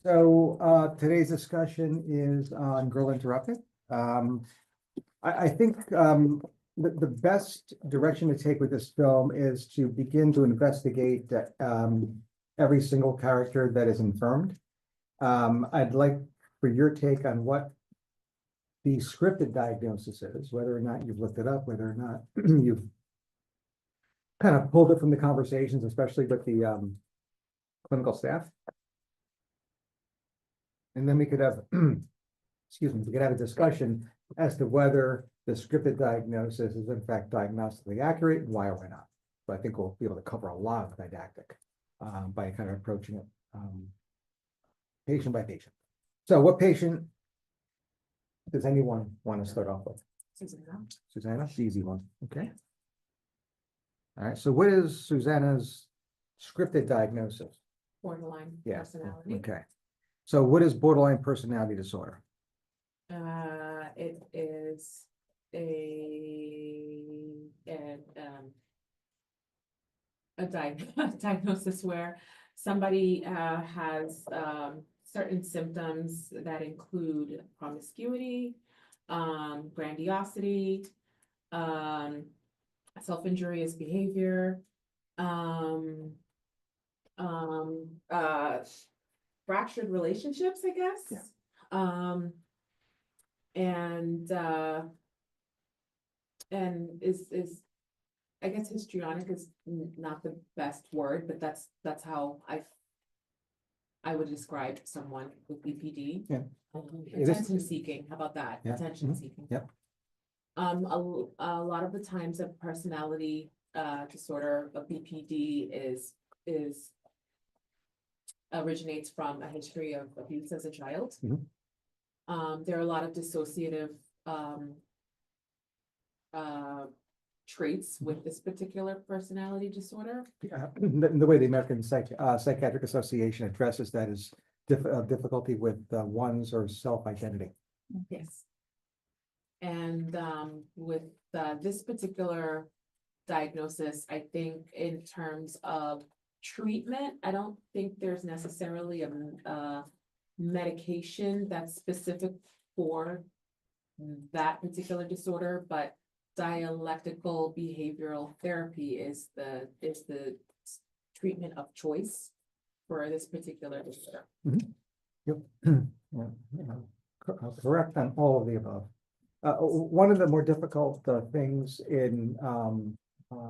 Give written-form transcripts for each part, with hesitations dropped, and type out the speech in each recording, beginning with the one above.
Today's discussion is on Girl Interrupted. I think the best direction to take with this film is to begin to investigate every single character that is infirmed. I'd like for your take on what the scripted diagnosis is, whether or not you've looked it up, whether or not you've kind of pulled it from the conversations, especially with the clinical staff. And then we could have, excuse me, we could have a discussion as to whether the scripted diagnosis is in fact diagnostically accurate and why or why not. So I think we'll be able to cover a lot of didactic by kind of approaching it patient by patient. So what patient does anyone want to start off with? Susanna. Susanna, the easy one. Okay. All right. So what is Susanna's scripted diagnosis? Borderline Yeah. personality. Okay. So what is borderline personality disorder? It is a diagnosis where somebody has certain symptoms that include promiscuity, grandiosity, self-injurious behavior, fractured relationships, I guess. Yeah. And is I guess histrionic is not the best word, but that's how I would describe someone with BPD. Yeah. It is- Attention seeking, how about that? Yeah. Attention Mhm. seeking. Yep. A lot of the times a personality disorder of BPD is originates from a history of abuse as a child. Mhm. There are a lot of dissociative traits with this particular personality disorder. The way the American Psychiatric Association addresses that is difficulty with one's or self-identity. Yes. And with this particular diagnosis, I think in terms of treatment, I don't think there's necessarily a medication that's specific for that particular disorder, but dialectical behavioral therapy is the treatment of choice for this particular disorder. Yep. Correct on all of the above. One of the more difficult things in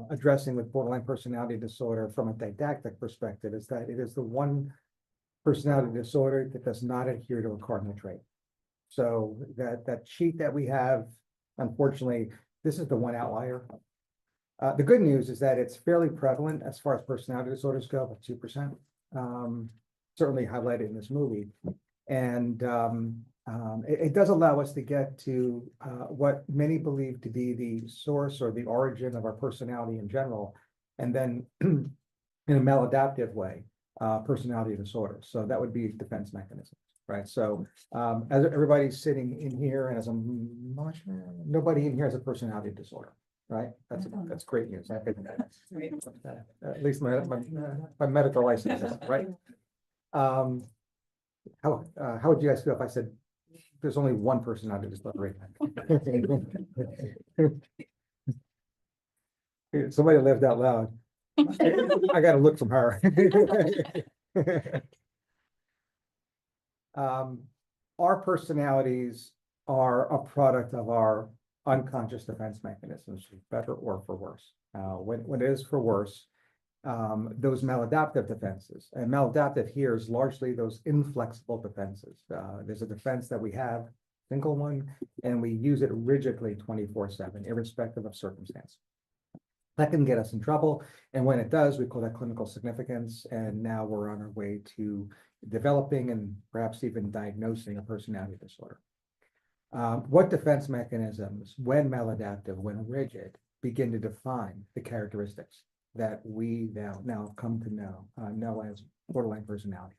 addressing with borderline personality disorder from a didactic perspective is that it is the one personality disorder that does not adhere to a cardinal trait. So that sheet that we have, unfortunately, this is the one outlier. The good news is that it's fairly prevalent as far as personality disorders go, about 2%, certainly highlighted in this movie. And it does allow us to get to what many believe to be the source or the origin of our personality in general, and then in a maladaptive way, personality disorder. So that would be defense mechanisms, right? So as everybody's sitting in here, and as I'm not sure, nobody in here has a personality disorder, right? That's great news. At least my medical license, right? How would you guys feel if I said there's only one personality disorder? Somebody laughed out loud. I got a look from her. Our personalities are a product of our unconscious defense mechanisms, for better or for worse. When it is for worse, those maladaptive defenses, and maladaptive here is largely those inflexible defenses. There's a defense that we have, single one, and we use it rigidly 24/7, irrespective of circumstance. That can get us in trouble, and when it does, we call that clinical significance, and now we're on our way to developing and perhaps even diagnosing a personality disorder. What defense mechanisms, when maladaptive, when rigid, begin to define the characteristics that we now come to know as borderline personality?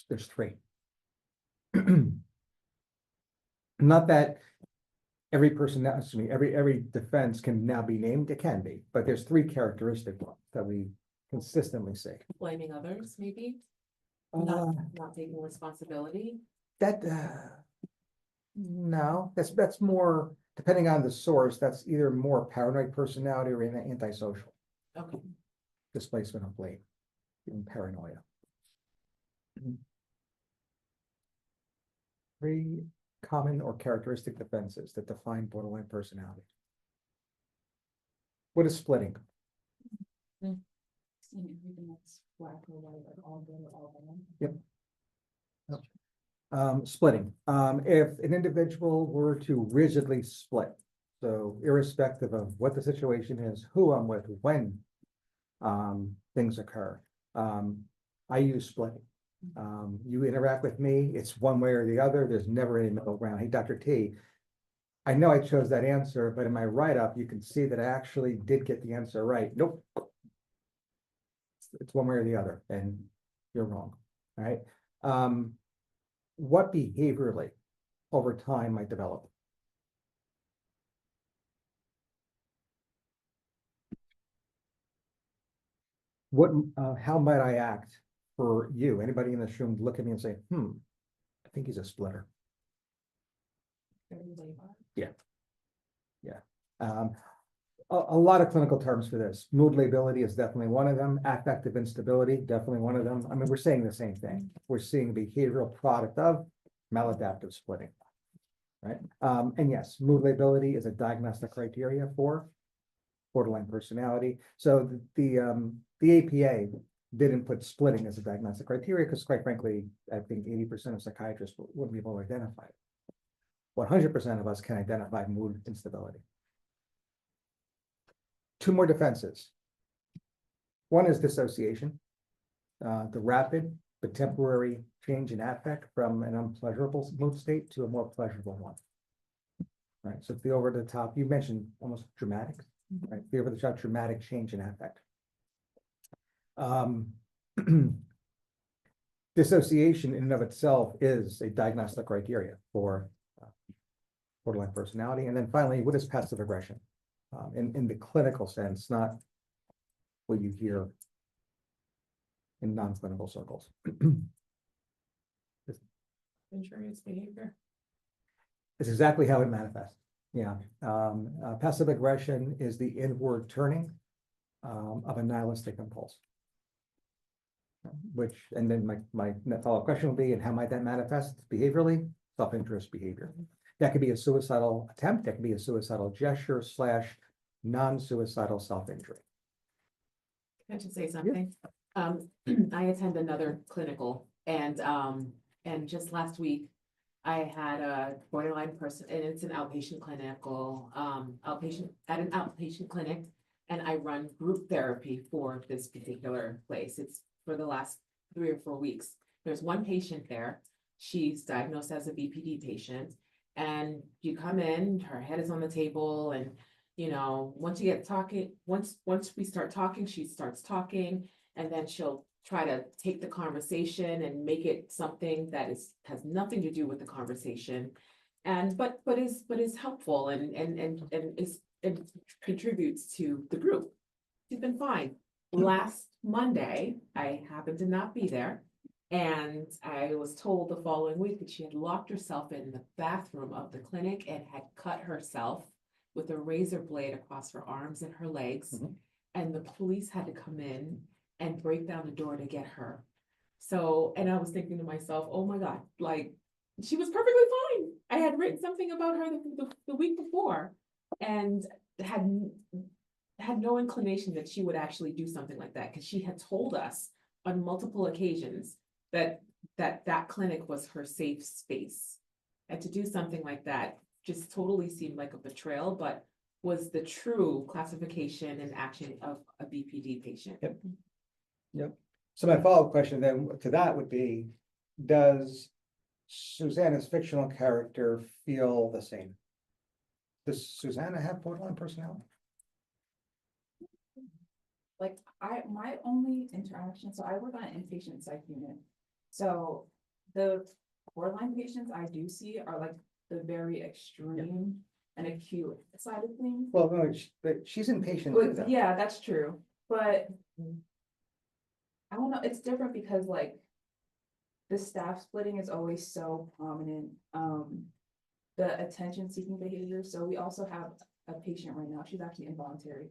There's three. Not that every every defense can now be named, it can be, but there's three characteristic ones that we consistently see. Blaming others, maybe, Uh, not taking responsibility. that, no, that's more, depending on the source, that's either more paranoid personality or antisocial Okay, displacement of blame, even paranoia. Three common or characteristic defenses that define borderline personality. What is splitting? Seeing everything that's black or white, like all good or all bad. Splitting. If an individual were to rigidly split, so irrespective of what the situation is, who I'm with, when things occur, I use splitting. You interact with me, it's one way or the other, there's never any middle ground. Hey, Dr. T, I know I chose that answer, but in my write-up, you can see that I actually did get the answer right. Nope. It's one way or the other, and you're wrong, all right? What behaviorally over time might develop? What, how might I act for you? Anybody in this room look at me and say, I think he's a splitter. Um, a lot of clinical terms for this. Mood lability is definitely one of them. Affective instability, definitely one of them. I mean, we're saying the same thing. We're seeing behavioral product of maladaptive splitting, right? And yes, mood lability is a diagnostic criteria for borderline personality. So the APA didn't put splitting as a diagnostic criteria because, quite frankly, I think 80% of psychiatrists wouldn't be able to identify it. 100% of us can identify mood instability. Two more defenses. One is dissociation, the rapid but temporary change in affect from an unpleasurable mood state to a more pleasurable one. Right, so the over the top, you mentioned almost dramatic, right? The over the top dramatic change in affect. Dissociation in and of itself is a diagnostic criteria for borderline personality. And then finally, what is passive aggression? In the clinical sense, not what you hear in non-clinical circles. insurance behavior. It's exactly how it manifests. Yeah. Passive aggression is the inward turning of a nihilistic impulse. Which, and then my follow-up question will be, and how might that manifest behaviorally? Self-interest behavior. That could be a suicidal attempt, that could be a suicidal gesture / non-suicidal self-injury. Can I just say something? I attend another clinical and just last week, I had a borderline person, and it's an outpatient clinical, at an outpatient clinic. And I run group therapy for this particular place. It's for the last 3 or 4 weeks. There's one patient there. She's diagnosed as a BPD patient. And you come in, her head is on the table, and once you get talking, once we start talking, she starts talking, and then she'll try to take the conversation and make it something that has nothing to do with the conversation. And but is helpful and contributes to the group. She's been fine. Last Monday, I happened to not be there. And I was told the following week that she had locked herself in the bathroom of the clinic and had cut herself with a razor blade across her arms and her legs. Mhm. And the police had to come in and break down the door to get her. So, and I was thinking to myself, oh my God, like, she was perfectly fine. I had written something about her the week before and had no inclination that she would actually do something like that, because she had told us on multiple occasions that clinic was her safe space. And to do something like that just totally seemed like a betrayal, but was the true classification and action of a BPD patient. Yep. So my follow-up question then to that would be, does Susanna's fictional character feel the same? Does Susanna have borderline personality? Like my only interaction, so I work on an inpatient psych unit. So the borderline patients I do see are like the very extreme and acute side of things. Well, no, but she's inpatient. But yeah, that's true. But I don't know, it's different because like. The staff splitting is always so prominent, the attention seeking behavior, so we also have a patient right now, she's actually involuntary.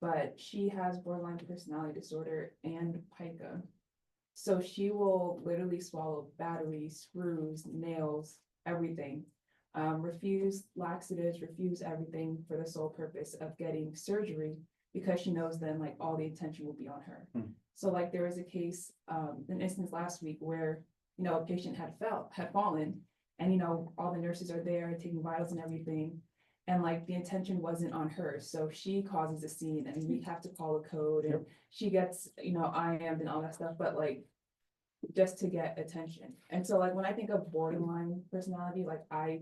But she has borderline personality disorder and pica. So she will literally swallow batteries, screws, nails, everything. Refuse laxatives, refuse everything for the sole purpose of getting surgery because she knows then like all the attention will be on her. Hmm. So like there was a case, an instance last week where, you know, a patient had fallen and, you know, all the nurses are there taking vitals and everything. And like the intention wasn't on her, so she causes a scene and we have to call a code and she gets, you know, IM'd and all that stuff, but like. Just to get attention. And so like when I think of borderline personality, like I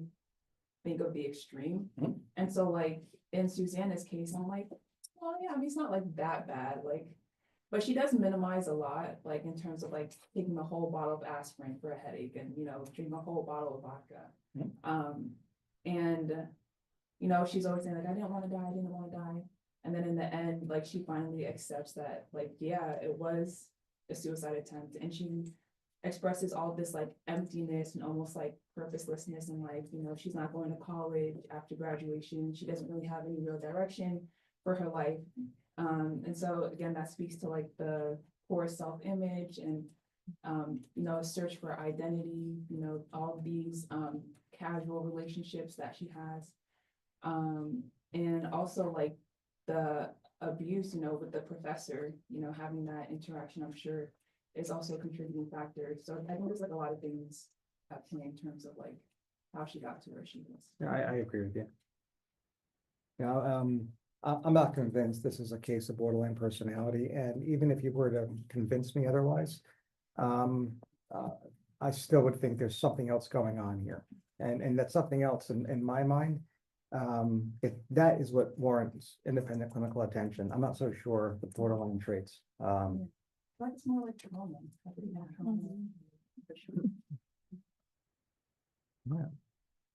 think of the extreme. Mhm. And so like in Susanna's case, I'm like, well, yeah, I mean, it's not like that bad, like. But she does minimize a lot, like in terms of like taking a whole bottle of aspirin for a headache and, you know, drinking a whole bottle of vodka. Mhm. And, you know, she's always saying like, I didn't wanna die, I didn't wanna die. And then in the end, like, she finally accepts that, like, yeah, it was a suicide attempt, and she expresses all this like emptiness and almost like purposelessness and like, you know, she's not going to college after graduation, she doesn't really have any real direction for her life. And so again, that speaks to like the poor self-image and, you know, search for identity, you know, all these, casual relationships that she has. And also like the abuse, you know, with the professor, you know, having that interaction, I'm sure is also a contributing factor. So I think there's like a lot of things at play in terms of like how she got to where she was. Yeah, I agree with you. Yeah, I'm not convinced this is a case of borderline personality, and even if you were to convince me otherwise, um, I still would think there's something else going on here. And that something else in my mind, if that is what warrants independent clinical attention, I'm not so sure the borderline traits. But it's more like trauma. I think not trauma, for sure.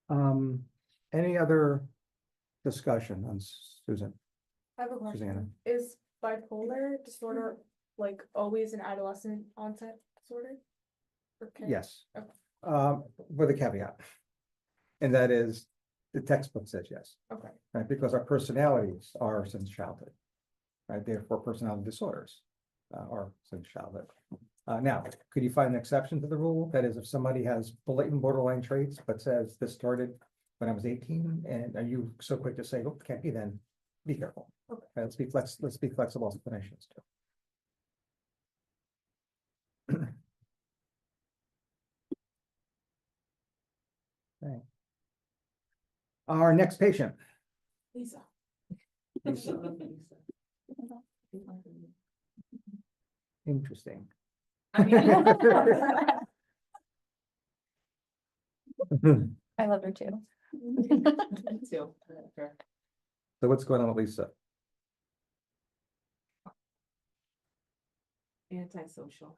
Yeah. Any other discussion on Susan? I have a Susanna. question. Is bipolar disorder like always an adolescent onset disorder? Okay. Yes. Okay. With a caveat. And that is, the textbook says yes, Okay. right? Because our personalities are since childhood. Right, therefore personality disorders are since childhood. Now, could you find an exception to the rule? That is, if somebody has blatant borderline traits, but says this started when I was 18, and are you so quick to say, oh, can't be, then be careful. Okay. Let's be flexible as clinicians too. Okay. Our next patient. Lisa. Lisa. Interesting. I mean. I love her too. So, So what's going on with Lisa? antisocial.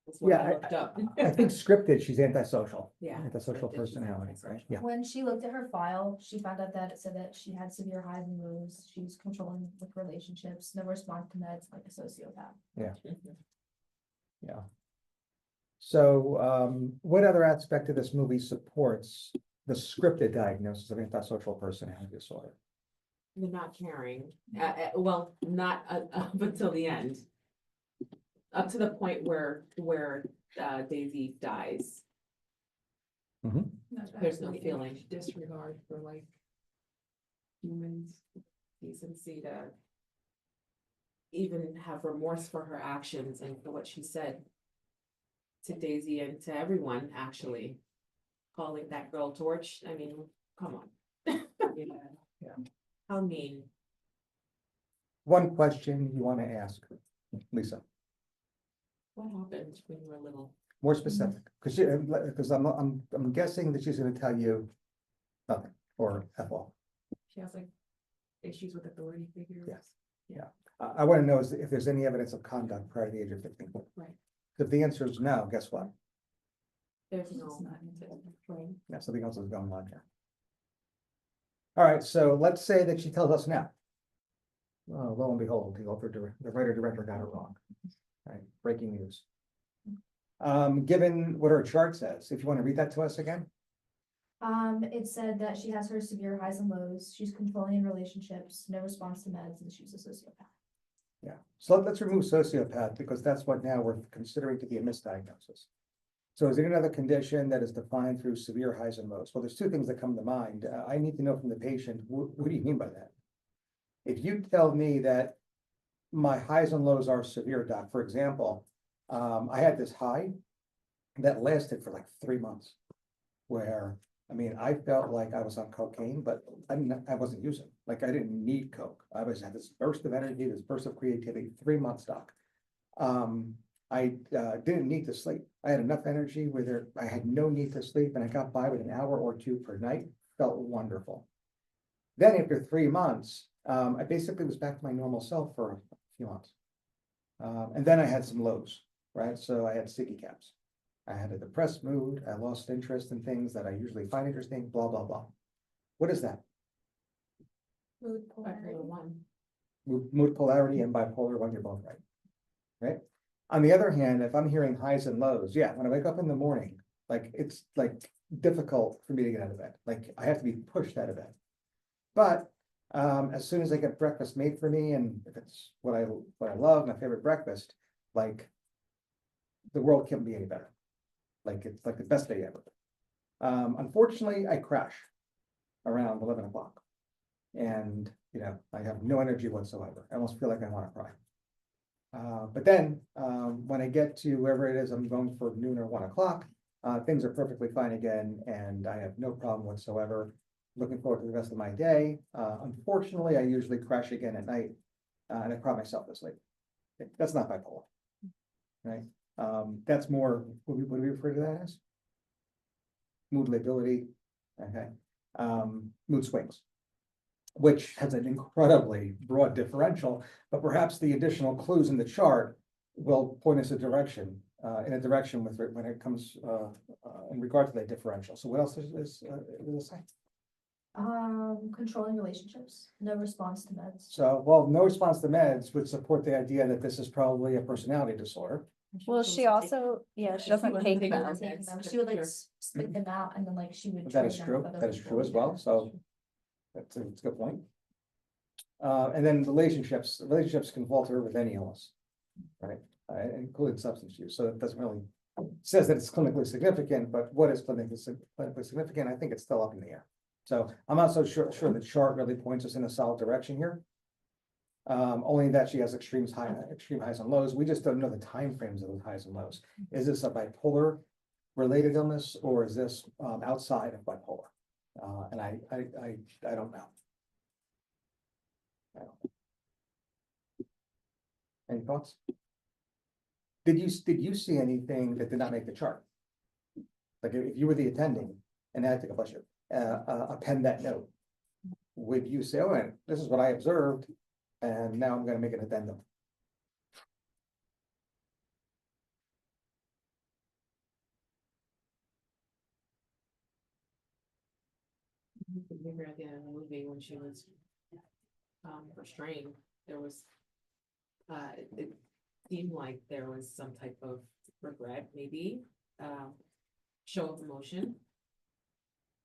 That's what Yeah, I looked up. I think scripted, she's antisocial. Yeah. Antisocial Scripted, she's personality, right? antisocial. Yeah. When she looked at her file, she found out that it said that she had severe highs and lows. She's controlling with relationships, no response to meds, like a sociopath. Yeah. So, what other aspect of this movie supports the scripted diagnosis of antisocial personality disorder? You're not caring, well, not up until the end. Up to the point where Daisy dies. Mhm. There's no feeling. Disregard for like humans. Decency to even have remorse for her actions and for what she said to Daisy and to everyone, actually. Calling that girl Torch, I mean, come on. Yeah. How mean. One question you want to ask, Lisa, What happened when you were little? more specific, because I'm guessing that she's gonna tell you nothing, or F all. She has like issues with authority figures. Yes. I want to know if there's any evidence of conduct prior to the age of 15. Right. If the answer is no, guess what? There's It's no. not right. Yeah, something else is going on here. All right, so let's say that she tells us now. Lo and behold, the writer director got it wrong. Right, breaking news. Given what our chart says, if you want to read that to us again? It said that she has her severe highs and lows, she's controlling in relationships, no response to meds, and she's a sociopath. Yeah, so let's remove sociopath because that's what now we're considering to be a misdiagnosis. So is it another condition that is defined through severe highs and lows? Well, there's two things that come to mind. I need to know from the patient, what do you mean by that? If you tell me that my highs and lows are severe, doc, for example, I had this high that lasted for like 3 months. Where, I mean, I felt like I was on cocaine, but I wasn't using, like, I didn't need coke. I had this burst of energy, this burst of creativity, 3 months, doc. I didn't need to sleep. I had enough energy where I had no need to sleep and I got by with an hour or two per night, felt wonderful. Then after 3 months, I basically was back to my normal self for a few months. And then I had some lows, right? So I had sticky caps. I had a depressed mood. I lost interest in things that I usually find interesting, blah, blah, blah. What is that? Mood Bipolar polarity. one. Mood polarity and bipolar one, you're both right. Right? On the other hand, if I'm hearing highs and lows, yeah, when I wake up in the morning, like it's like difficult for me to get out of bed. Like I have to be pushed out of bed. But as soon as I get breakfast made for me, and if it's what I love, my favorite breakfast, like the world can't be any better. Like it's like the best day ever. Unfortunately, I crash around 11 o'clock. And you know, I have no energy whatsoever. I almost feel like I want to cry. But then when I get to wherever it is I'm going for noon or 1 o'clock, things are perfectly fine again, and I have no problem whatsoever. Looking forward to the rest of my day. Unfortunately, I usually crash again at night, and I cry myself to sleep. That's not bipolar, right? That's more, what do we refer to that as? Mood lability, okay, mood swings, which has an incredibly broad differential, but perhaps the additional clues in the chart will point us a direction, in a direction with, when it comes, in regard to that differential. So what else is it say? Controlling relationships, no response to meds. So, well, no response to meds would support the idea that this is probably a personality disorder. Well, she also, yeah, she doesn't take take them. them. She would like Sure. spit them out and then like she would. That trade is them true, with other that is people. true as well, so that's a good point. And then relationships can falter with any illness, right? Including substance use, so it doesn't really, says that it's clinically significant, but what is clinically significant, I think it's still up in the air. So I'm not so sure the chart really points us in a solid direction here. Only that she has extreme highs and lows. We just don't know the timeframes of those highs and lows. Is this a bipolar related illness, or is this outside of bipolar? And I don't know. I don't know. Any thoughts? Did you see anything that did not make the chart? Like if you were the attending and I had to bless you, append that note, would you say, oh, and this is what I observed, and now I'm gonna make an addendum? Remember at the end of the movie when she was restrained, there was it seemed like there was some type of regret, maybe, show of emotion,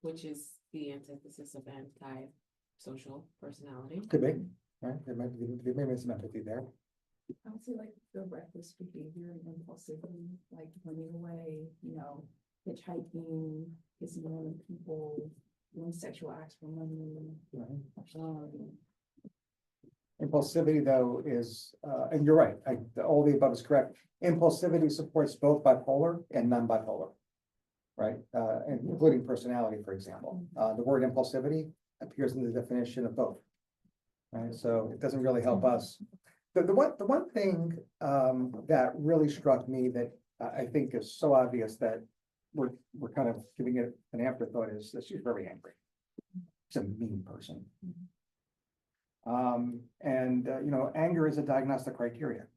which is the antithesis of anti-social personality. Could be, right? There may be some empathy there. I would say like the reckless behavior and impulsivity, like running away, you know, hitchhiking, kissing other people, doing sexual acts for money. Impulsivity, though, is, and you're right, all the above is correct. Impulsivity supports both bipolar and non-bipolar, right? Including personality, for example. The word impulsivity appears in the definition of both. Right, so it doesn't really help us. The one thing that really struck me that I think is so obvious that we're kind of giving it an afterthought is that she's very angry. She's a mean person. And you know, anger is a diagnostic criteria.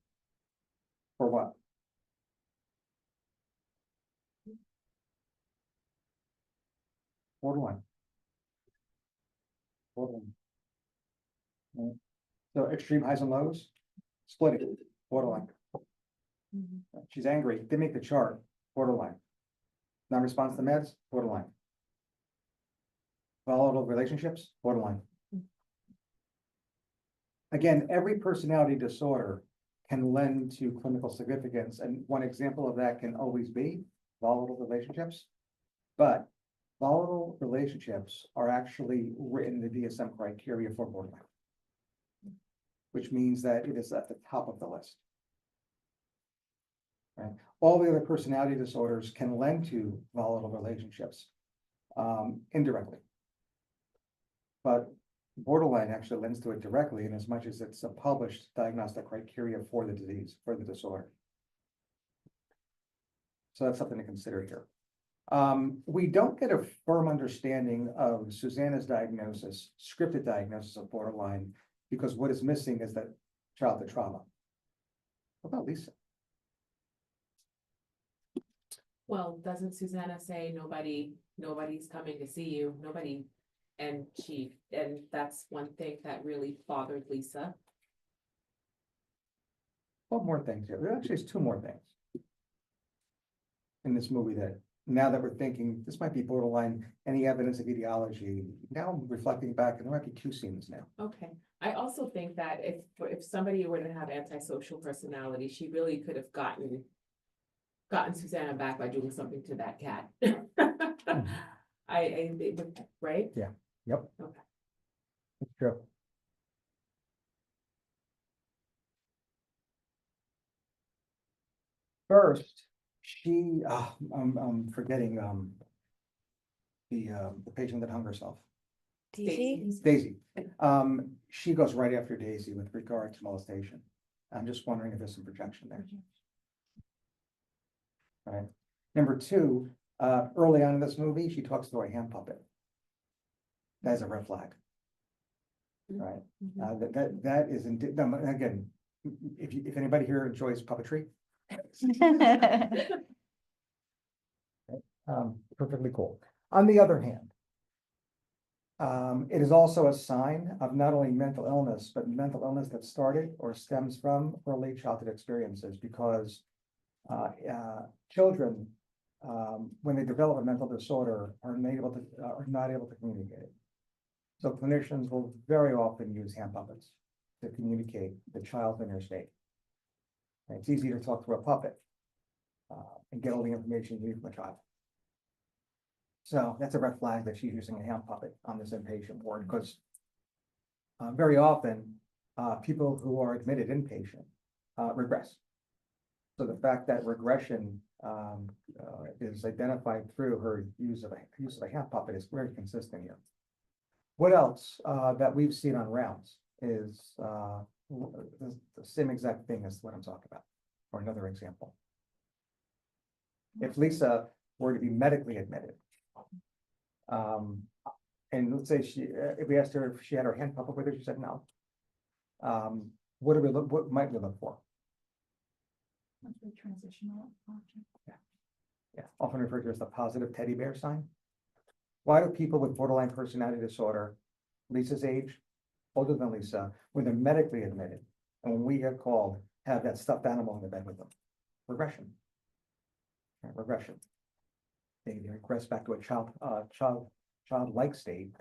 For what? Borderline. Borderline. Right. So extreme highs and lows, splitting, borderline. She's angry, didn't make the chart, borderline. Non-response to meds, borderline. Volatile relationships, borderline. Again, every personality disorder can lend to clinical significance, and one example of that can always be volatile relationships. But volatile relationships are actually written in the DSM criteria for borderline. Which means that it is at the top of the list. Right, all the other personality disorders can lend to volatile relationships, indirectly. But borderline actually lends to it directly in as much as it's a published diagnostic criteria for the disease, for the disorder. So that's something to consider here. We don't get a firm understanding of Susanna's diagnosis, scripted diagnosis of borderline, because what is missing is that childhood trauma. What about Lisa? Well, doesn't Susanna say nobody's coming to see you, nobody, and that's one thing that really bothered Lisa. One more thing here. There actually is two more things. In this movie that, now that we're thinking, this might be borderline, any evidence of etiology, now I'm reflecting back, and there might be two scenes now. Okay, I also think that if somebody were to have antisocial personality, she really could have gotten Susanna back by doing something to that cat. Right? Yep. Okay. It's true. First, I'm forgetting, the patient that hung herself, Daisy. Daisy. She goes right after Daisy with regard to molestation. I'm just wondering if there's some projection there. Right. Number two, early on in this movie, she talks to a hand puppet. That's a red flag. Right, that is, again, if anybody here enjoys puppetry. Perfectly cool. On the other hand, it is also a sign of not only mental illness, but mental illness that started or stems from early childhood experiences, because children, when they develop a mental disorder, are not able to communicate it. So clinicians will very often use hand puppets to communicate the child's inner state. And it's easy to talk through a puppet and get all the information you need from a child. So that's a red flag that she's using a hand puppet on this inpatient ward, because very often people who are admitted inpatient regress. So the fact that regression is identified through her use of a hand puppet is very consistent here. What else that we've seen on rounds is the same exact thing as what I'm talking about, or another example. If Lisa were to be medically admitted, and let's say if we asked her if she had her hand puppet with her, she said no. What might we look for? Transitional object. Yeah, often referred to as the positive teddy bear sign. Why do people with borderline personality disorder, Lisa's age, older than Lisa, when they're medically admitted, and when we get called, have that stuffed animal in the bed with them? Regression. Right, regression. They regress back to a childlike state,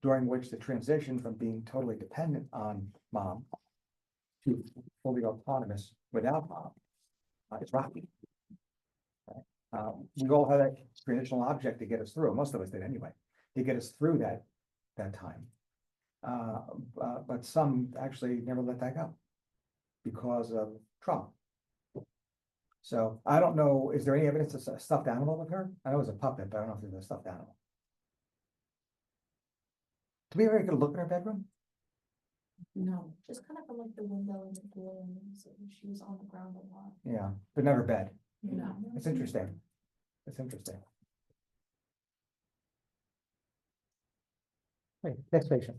during which the transition from being totally dependent on mom to fully autonomous without mom is rocky. We all have that transitional object to get us through. Most of us did anyway, to get us through that time. But some actually never let that go because of trauma. So I don't know, is there any evidence of a stuffed animal with her? I know it was a puppet, but I don't know if there's a stuffed animal. Do we ever get a look in her bedroom? No. Just kind of from like the window and the door, and so she was on the ground a lot. Yeah, but not her bed. No. It's interesting. It's interesting. Wait, next patient.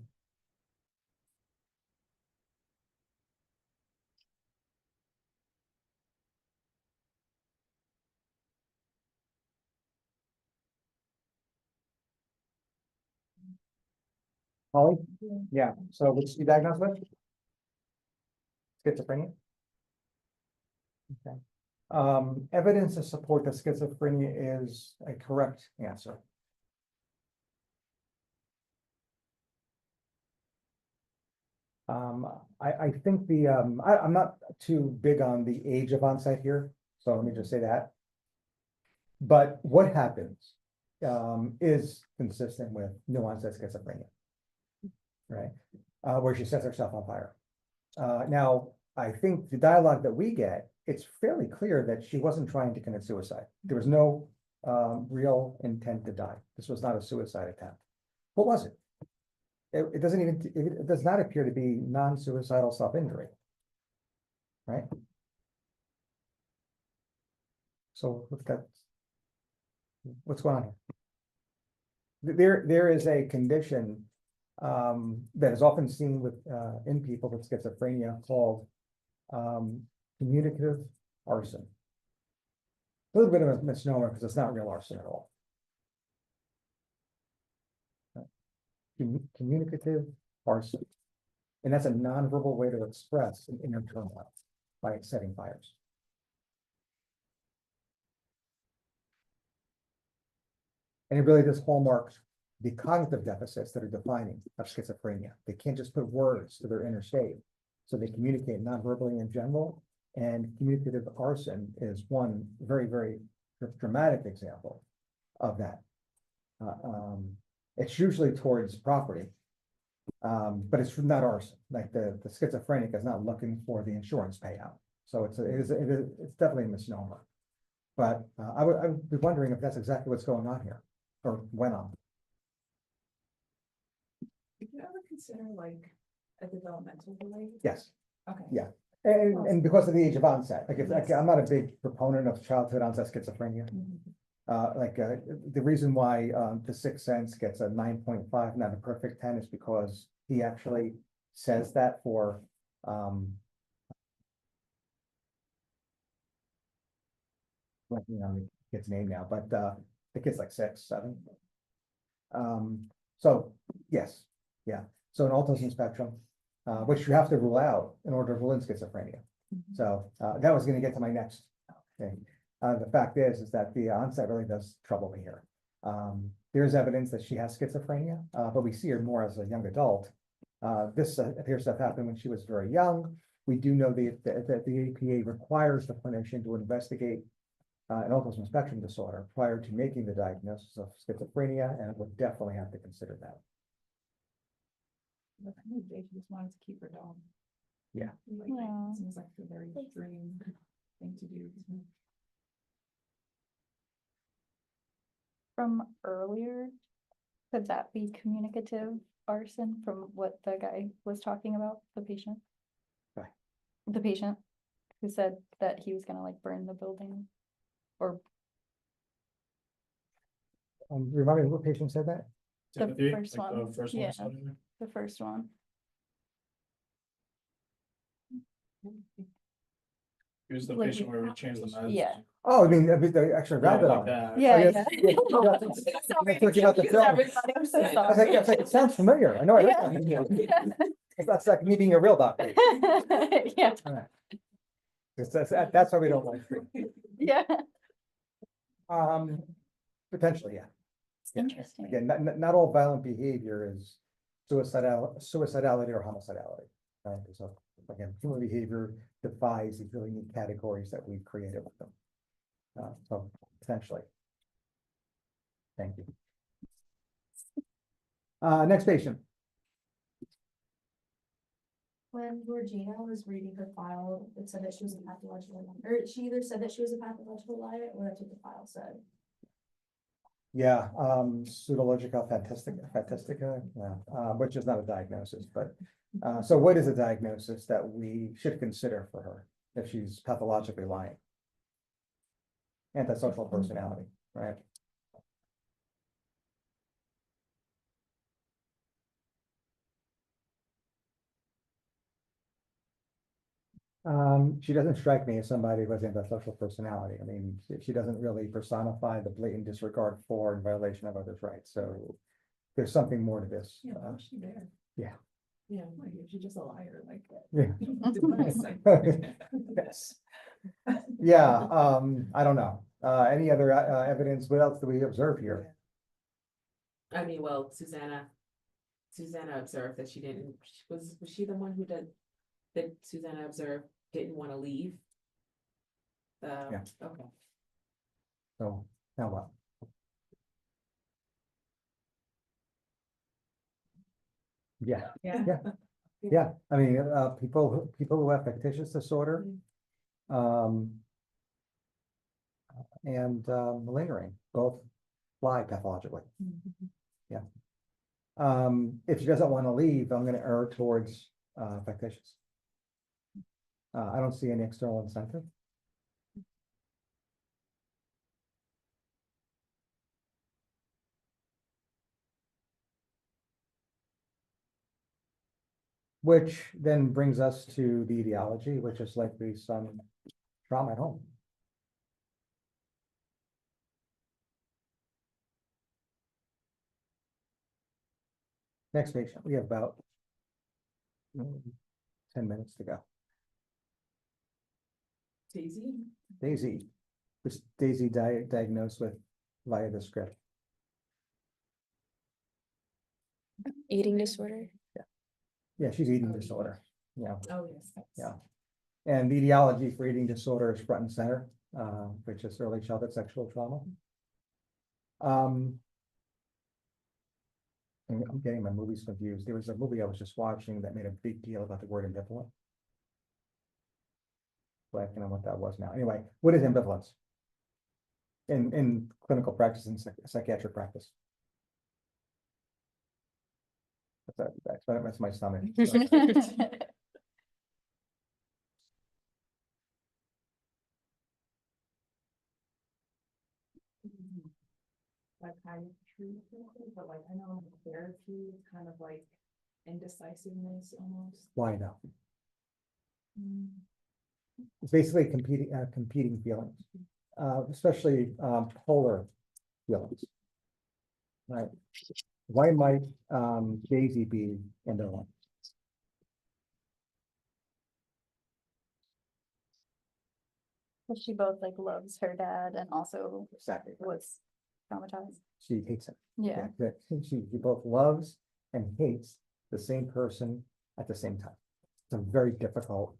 Holly? Yeah, so what's she diagnosed with? Schizophrenia? Okay. Evidence to support that schizophrenia is a correct answer. I think I'm not too big on the age of onset here, so let me just say that. But what happens, is consistent with new onset schizophrenia. Right, where she sets herself on fire. Now, I think the dialogue that we get, it's fairly clear that she wasn't trying to commit suicide. There was no, real intent to die. This was not a suicide attempt. What was it? It doesn't even, it does not appear to be non-suicidal self-injury. Right? So what's going on here? There is a condition that is often seen with in people with schizophrenia called communicative arson. A little bit of a misnomer because it's not real arson at all. Communicative arson. And that's a nonverbal way to express an inner turmoil by setting fires. And it really does hallmark the cognitive deficits that are defining of schizophrenia. They can't just put words to their inner state. So they communicate non-verbally in general. And communicative arson is one very, very dramatic example of that. It's usually towards property, but it's not arson. Like the schizophrenic is not looking for the insurance payout. So it's definitely a misnomer. But I would be wondering if that's exactly what's going on here or went on. Did you ever consider like a developmental delay? Yes. Okay. Yeah. And because of the age of onset, I'm not a big proponent of childhood onset schizophrenia. The reason why The Sixth Sense gets a 9.5, not a perfect 10, is because he actually says that for his name now, but the kid's like 6, 7. So yes, yeah. So an autism spectrum, which you have to rule out in order to rule in schizophrenia. So that was going to get to my next thing. The fact is that the onset really does trouble me here. There's evidence that she has schizophrenia, but we see her more as a young adult. This appears to have happened when she was very young. We do know that the APA requires the clinician to investigate an autism spectrum disorder prior to making the diagnosis of schizophrenia, and would definitely have to consider that. But I knew Jake just wanted to keep her dog. Yeah. Like, Yeah. seems like a very extreme thing to do. From earlier, could that be communicative arson from what the guy was talking about, the patient? Right. The patient who said that he was gonna like burn the building or Remind me, what patient said that? the Timothy, first like one. the first Yeah. one said in there? the first one. He was the Like patient where we changed the meds. Yeah. Oh, I mean, they actually Yeah, rabbit like on it. that. Yeah, yes. yeah. That's looking at the film. I'm so I was like, sorry. it sounds familiar. I know. I Yeah. that. That's like me being a real doctor. Yeah, That's why we don't like treatment. yeah. Potentially, yeah. It's Yeah. interesting. Again, not all violent behavior is suicidality or homicidality. Right? So again, human behavior defies these really neat categories that we've created with them. So potentially. Thank you. Next patient. When Georgina was reading her file, it said that she was a pathological liar, or she either said that she was a pathological liar, or that's what the file said. Yeah, pseudological fantastica, yeah, which is not a diagnosis, but, so what is a diagnosis that we should consider for her if she's pathologically lying? Antisocial personality, right? She doesn't strike me as somebody who has antisocial personality. I mean, she doesn't really personify the blatant disregard for and violation of others' rights, so there's something more to this. Yeah, why was she there? Yeah. Yeah, like, if she's just a liar, like. Yeah. Depressing. Yes. Yeah, I don't know. Any other, evidence? What else do we observe here? I mean, well, Susanna observed that she didn't, was she the one who did, that Susanna observed didn't wanna leave? Yeah. Okay. So, now what? Yeah, Yeah. yeah, I mean, people who have fictitious disorder. And malingering, both lie pathologically. If she doesn't want to leave, I'm gonna err towards fictitious. I don't see any external incentive. Which then brings us to the etiology, which is likely some trauma at home. Next patient, we have about 10 minutes to go. Daisy? Daisy, was Daisy diagnosed with via the script? Eating disorder. Yeah, she's eating disorder, yeah. Oh, yes. Yeah. And the etiology for eating disorder is front and center, which is early childhood sexual trauma. And I'm getting my movies confused. There was a movie I was just watching that made a big deal about the word ambivalent. But I don't know what that was now. Anyway, what is ambivalence? In clinical practice and psychiatric practice? That's my stomach. Like how you treat people, but like I know in therapy, it's kind of like indecisiveness almost. Why now? It's basically competing feelings, especially polar feelings. Right? Why might Daisy be ambivalent? She both like loves her dad and also Exactly. was traumatized. She hates him. Yeah. That she both loves and hates the same person at the same time. It's a very difficult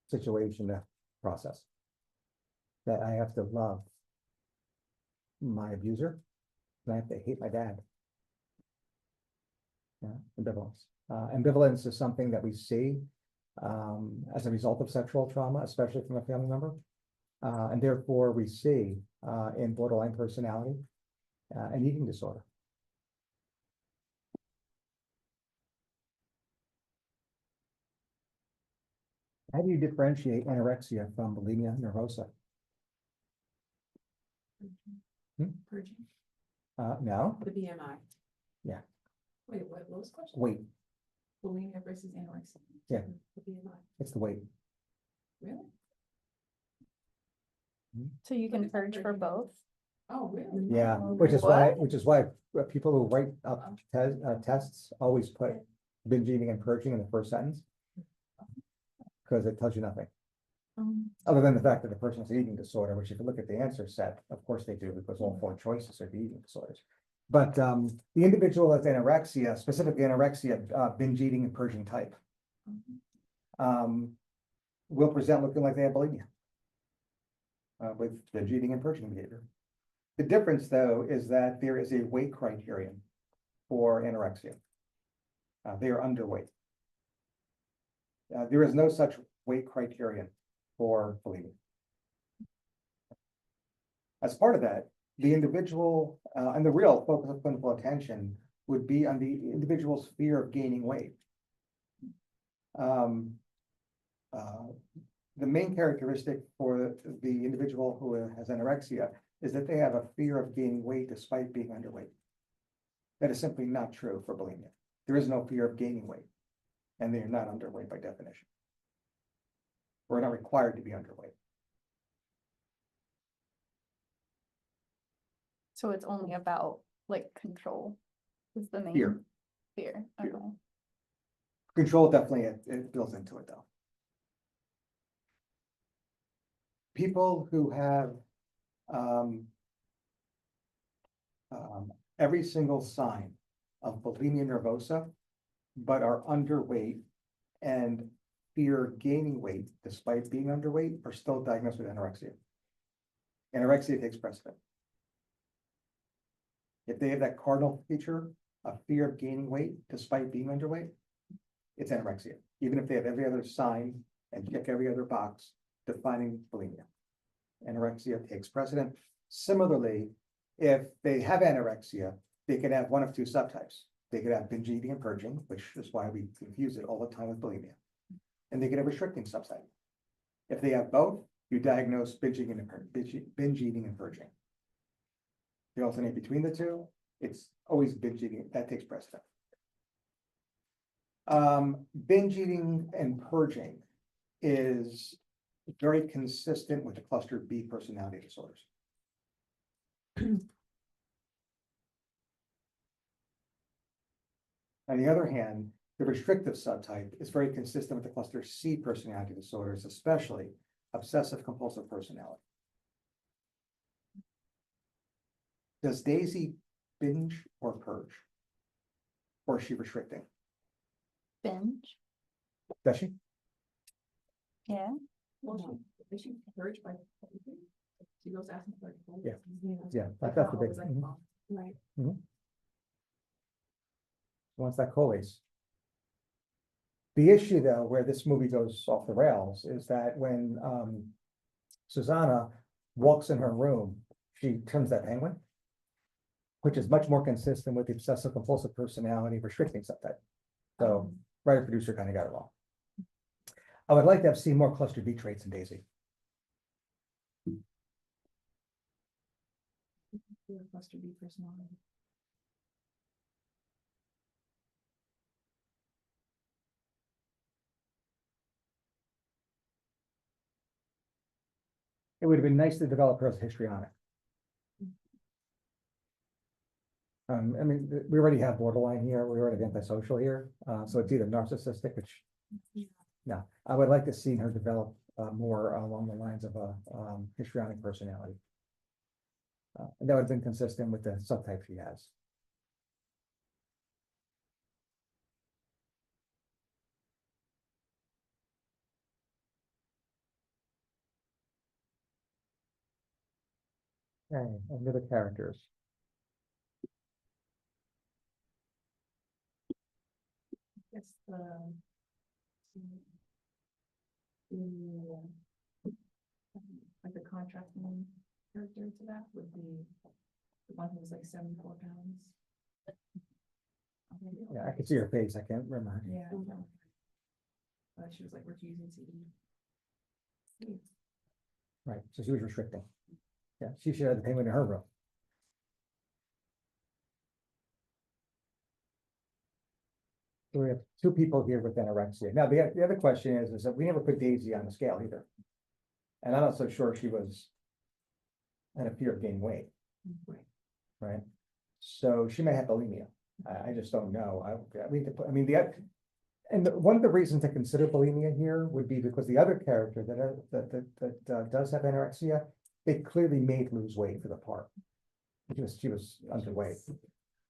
situation to process. That I have to love my abuser, and I have to hate my dad. Yeah, ambivalence. Ambivalence is something that we see as a result of sexual trauma, especially from a family member. And therefore we see in borderline personality and eating disorder. How do you differentiate anorexia from bulimia nervosa? Purging. No, The BMI. Yeah. Wait, what was the question? weight. Bulimia versus anorexia. Yeah. The BMI. It's the weight. Really? So you can purge for both? Oh, really? Yeah, Oh, which is why people who write up tests always put binge eating and purging in the first sentence. Because it tells you nothing, other than the fact that the person has eating disorder, which if you look at the answer set, of course they do, because all 4 choices are the eating disorders. But the individual with anorexia, specifically anorexia, binge eating and purging type, will present looking like they have bulimia. With binge eating and purging behavior. The difference, though, is that there is a weight criterion for anorexia. They are underweight. There is no such weight criterion for bulimia. As part of that, the individual and the real focus of clinical attention would be on the individual's fear of gaining weight. The main characteristic for the individual who has anorexia is that they have a fear of gaining weight despite being underweight. That is simply not true for bulimia. There is no fear of gaining weight, and they are not underweight by definition. We're not required to be underweight. So it's only about like control is the main Fear. Fear. Fear. Okay. Control definitely it builds into it though. people who have every single sign of bulimia nervosa, but are underweight and fear gaining weight despite being underweight, are still diagnosed with anorexia. Anorexia takes precedent. If they have that cardinal feature of fear of gaining weight despite being underweight, it's anorexia, even if they have every other sign and check every other box defining bulimia. Anorexia takes precedent. Similarly, if they have anorexia, they can have one of two subtypes. They could have binge eating and purging, which is why we confuse it all the time with bulimia. And they could have restricting subtype. If they have both, you diagnose binge eating and purging. If you alternate between the two, it's always binge eating, that takes precedent. Binge eating and purging is very consistent with the cluster B personality disorders. On the other hand, the restrictive subtype is very consistent with the cluster C personality disorders, especially obsessive compulsive personality. Does Daisy binge or purge? Or is she restricting? Binge, Does she? yeah. Well, is she purged by? She goes asking for. Yeah. Yeah, that's the big. Right. Wants that coalesce. The issue, though, where this movie goes off the rails is that when Susanna walks in her room, she trims that penguin, which is much more consistent with the obsessive compulsive personality restricting subtype. So writer producer kind of got it wrong. I would like to have seen more cluster B traits in Daisy. Cluster B personality. It would have been nice to develop her as histrionic. I mean, we already have borderline here, we already have antisocial here, so it's either narcissistic, which, no, I would like to see her develop more along the lines of a histrionic personality. And that would have been consistent with the subtype she has. Okay, and other characters. Yes, like the contracting character to that would be the one who was like 74 pounds. Yeah, I can see her face, I can't remember. Yeah. She was like refusing to eat. Right, so she was restricting. Yeah, she should have the penguin in her room. So we have two people here with anorexia. Now, the other question is that we never put Daisy on the scale either. And I'm not so sure she was had a fear of gaining weight, right? So she may have bulimia. I just don't know. One of the reasons to consider bulimia here would be because the other character that does have anorexia, they clearly made lose weight for the part. She was underweight.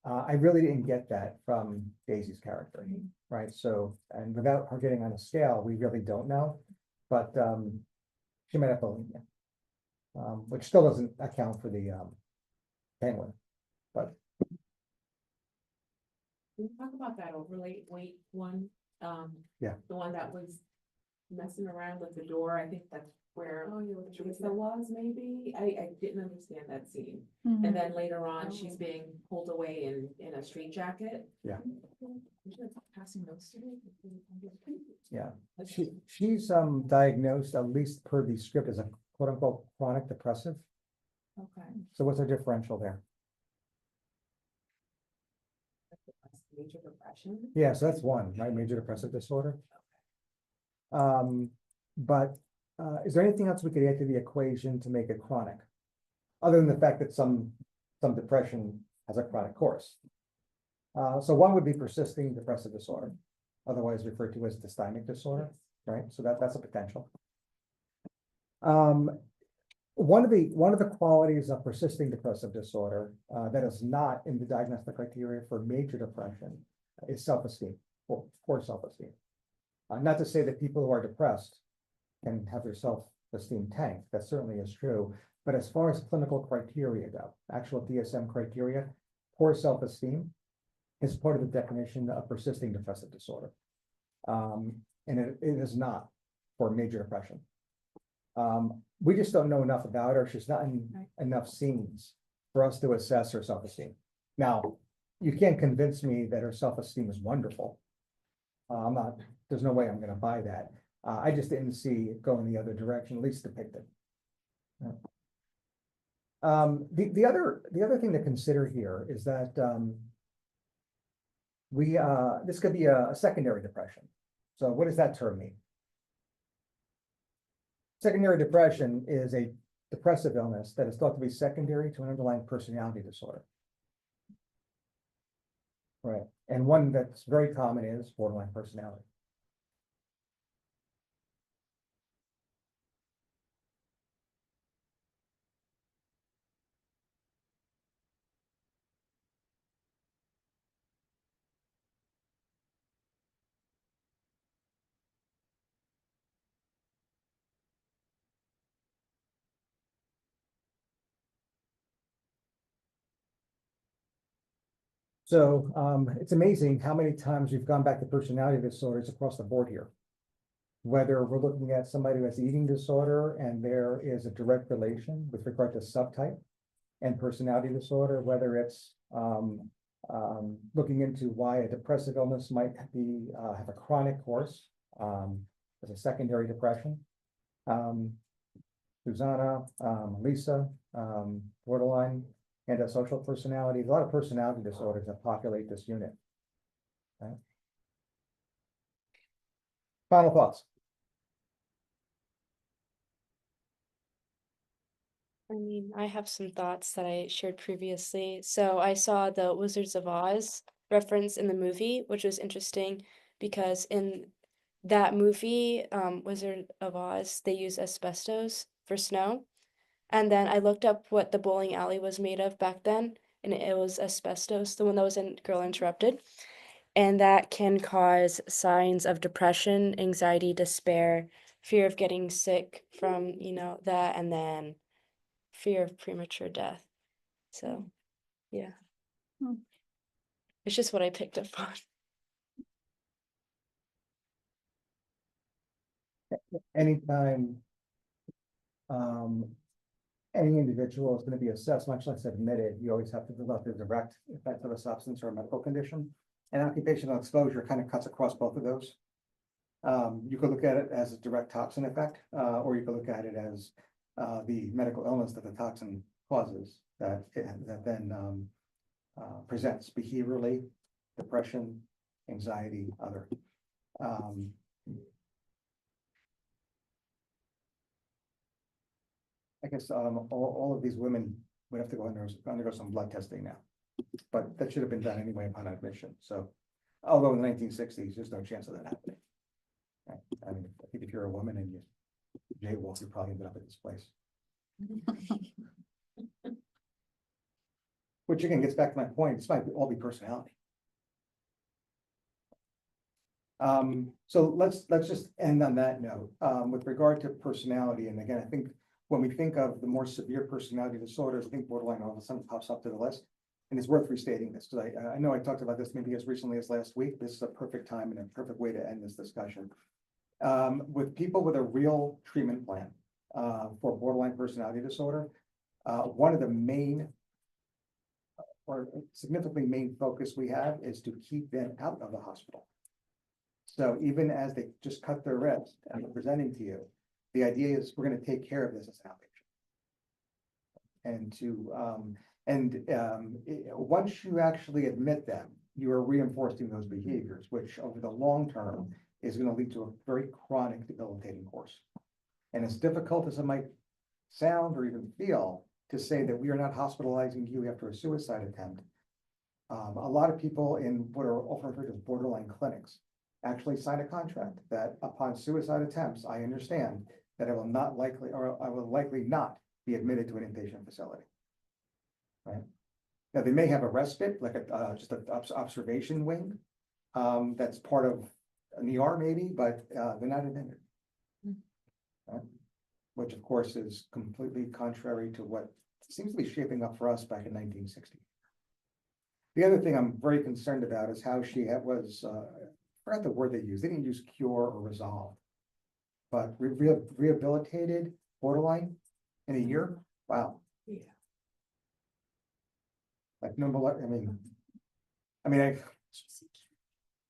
I really didn't get that from Daisy's character, right? So, and without her getting on a scale, we really don't know, but she might have bulimia, which still doesn't account for the penguin, but. Can we talk about that overweight one? Yeah. The one that was messing around with the door, I think that's where Teresa was, maybe, I didn't understand that scene. And then later on, she's being pulled away in a straitjacket. Yeah. Passing notes to me. Yeah, she's diagnosed, at least per the script, as a quote unquote chronic depressive. Okay. So what's her differential there? Major depression. Yeah, so that's one, right? Major depressive disorder. But is there anything else we could add to the equation to make it chronic? Other than the fact that some depression has a chronic course. So one would be persisting depressive disorder, otherwise referred to as dysthymic disorder, right? So that's a potential. One of the qualities of persisting depressive disorder, that is not in the diagnostic criteria for major depression is self-esteem, or poor self-esteem. Not to say that people who are depressed can have their self-esteem tanked, that certainly is true. But as far as clinical criteria go, actual DSM criteria, poor self-esteem is part of the definition of persisting depressive disorder. And it is not for major depression. We just don't know enough about her. She's not in enough scenes for us to assess her self-esteem. Now, you can't convince me that her self-esteem is wonderful. There's no way I'm gonna buy that. I just didn't see it going the other direction, at least depicted. The other thing to consider here is that, this could be a secondary depression. So what does that term mean? Secondary depression is a depressive illness that is thought to be secondary to an underlying personality disorder. Right, and one that's very common is borderline personality. So it's amazing how many times we've gone back to personality disorders across the board here. Whether we're looking at somebody who has eating disorder and there is a direct relation with regard to subtype and personality disorder, whether it's looking into why a depressive illness might be have a chronic course as a secondary depression. Susanna, Lisa, borderline, and a social personality, a lot of personality disorders that populate this unit. Okay. Final thoughts. I mean, I have some thoughts that I shared previously. So I saw the Wizards of Oz reference in the movie, which was interesting because in that movie, Wizard of Oz, they use asbestos for snow. And then I looked up what the bowling alley was made of back then, and it was asbestos, the one that was in Girl Interrupted. And that can cause signs of depression, anxiety, despair, fear of getting sick from, that, and then fear of premature death. So, yeah. Hmm. It's just what I picked up on. Anytime any individual is going to be assessed, much less admitted, you always have to develop the direct effect of a substance or a medical condition. And occupational exposure kind of cuts across both of those. You could look at it as a direct toxin effect, or you could look at it as the medical illness that the toxin causes that then presents behaviorally, depression, anxiety, other. I guess all of these women would have to undergo some blood testing now, but that should have been done anyway upon admission. So, although in the 1960s, there's no chance of that happening. Right? I mean, I think if you're a woman and you jaywalk, you probably ended up at this place. Which again gets back to my point. This might all be personality. So let's just end on that note. With regard to personality, and again, I think when we think of the more severe personality disorders, I think borderline all of a sudden pops up to the list. And it's worth restating this because I know I talked about this maybe as recently as last week. This is a perfect time and a perfect way to end this discussion. With people with a real treatment plan for borderline personality disorder, one of the main or significantly main focus we have is to keep them out of the hospital. So even as they just cut their wrist and are presenting to you, the idea is we're going to take care of this as an outpatient. Once you actually admit them, you are reinforcing those behaviors, which over the long term is going to lead to a very chronic debilitating course. And as difficult as it might sound or even feel to say that we are not hospitalizing you after a suicide attempt, a lot of people in what are often referred to as borderline clinics actually sign a contract that upon suicide attempts, I understand that I will likely not be admitted to an inpatient facility. Right? Now, they may have a respite, like just an observation wing, that's part of an ER maybe, but, they're not admitted. Right? Which of course is completely contrary to what seems to be shaping up for us back in 1960. The other thing I'm very concerned about is how she was, I forgot the word they used, they didn't use cure or resolve. But rehabilitated borderline in a year, wow. Yeah. Like no, I mean, I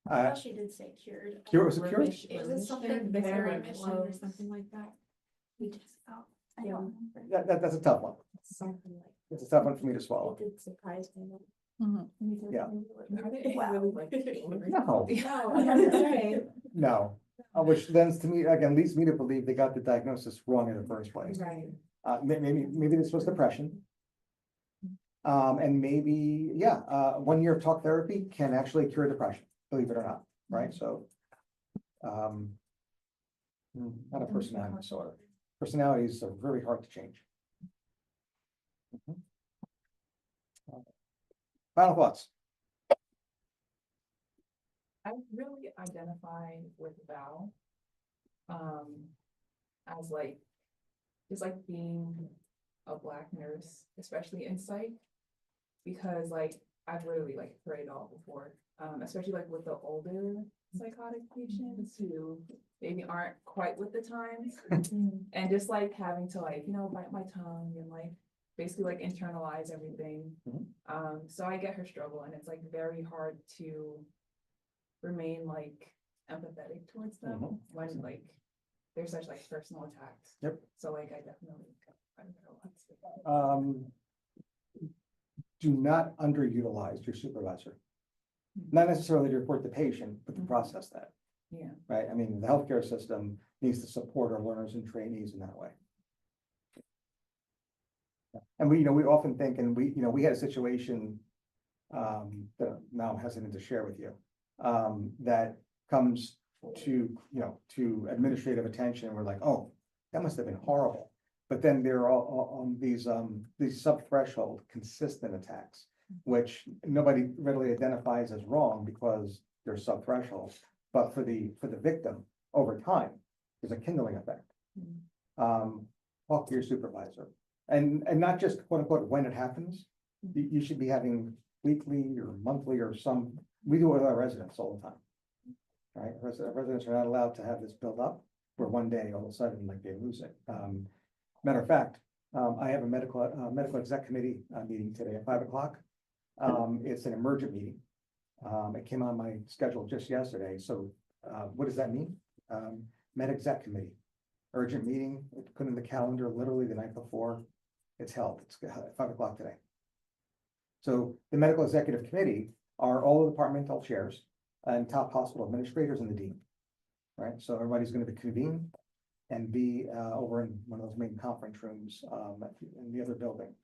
thought she did say cured. Cure- was it cured? Remission. Was it something very remission or something like that? We just, oh, I Yeah. don't remember. that's a tough one. Something like, It's a tough one for me to swallow. it did surprise me. that Mhm. neither Yeah. of them were Are like, they wow. really like? No. No, I have to say. No, which then to me, again, leads me to believe they got the diagnosis wrong in the first place. Right. Maybe this was depression. And maybe, yeah, 1 year of talk therapy can actually cure depression, believe it or not, right? So. Not a personality disorder. Personalities are very hard to change. Mhm. Final thoughts. I really identify with Val. As like, just like being a Black nurse, especially in psych. Because like, I've literally like heard it all before, especially like with the older psychotic patients who maybe aren't quite with the times. And just like having to like, bite my tongue and like, basically like internalize everything. So I get her struggle and it's like very hard to remain like empathetic towards them Mhm. when like there's such like personal attacks. Yep. So like I definitely find that a lot. Do not underutilize your supervisor. Not necessarily to report the patient, but to Mhm. process that, Yeah. right? I mean, the healthcare system needs to support our learners and trainees in that way. And we often think, and we had a situation, that now I'm hesitant to share with you, that comes to administrative attention, we're like, oh, that must have been horrible. But then there are all on these sub-threshold consistent attacks, which nobody readily identifies as wrong because they're sub-threshold. But for the victim, over time, there's a kindling effect. Talk to your supervisor. And not just quote unquote when it happens, you should be having weekly or monthly or we do it with our residents all the time. Right, residents are not allowed to have this build up, where one day all of a sudden like they lose it. Matter of fact, I have a medical exec committee meeting today at 5 o'clock. It's an emergent meeting. It came on my schedule just yesterday, so what does that mean? Med exec committee, urgent meeting, put in the calendar literally the night before it's held. It's at 5 o'clock today. So the medical executive committee are all the departmental chairs and top hospital administrators and the dean. Right, so everybody's going to be convened and be over in one of those main conference rooms in the other building.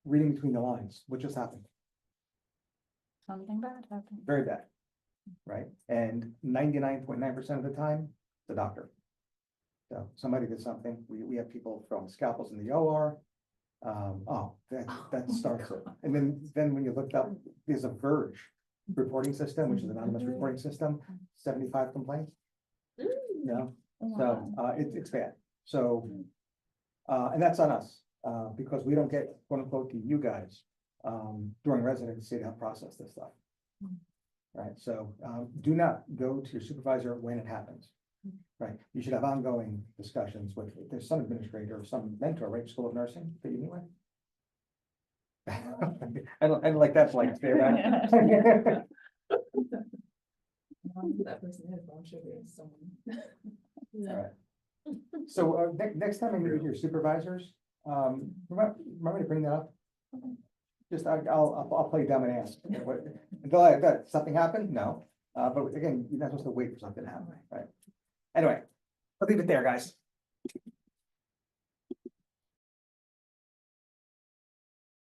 Reading between the lines, what just happened? Something bad happened. Very bad, right? And 99.9% of the time, the doctor. So somebody did something. We have people throwing scalpels in the OR. That starts it. And then when you look up, there's a Verge reporting system, which is an anonymous reporting system, 75 complaints. Yeah, so it's bad. So and that's on us because we don't get quote unquote to you guys during residency to help process this stuff. Right, so do not go to your supervisor when it happens. Right, you should have ongoing discussions with, if there's some administrator or some mentor, right, School of Nursing that you meet with. I don't like that blank stare, right? I don't know who that person is, but I'm sure there's someone. Alright. So next time I meet with your supervisors, remember to bring that up. Just I'll play dumb and ask. Until that something happened, no. But again, you're not supposed to wait for something to happen, right? Anyway, I'll leave it there, guys.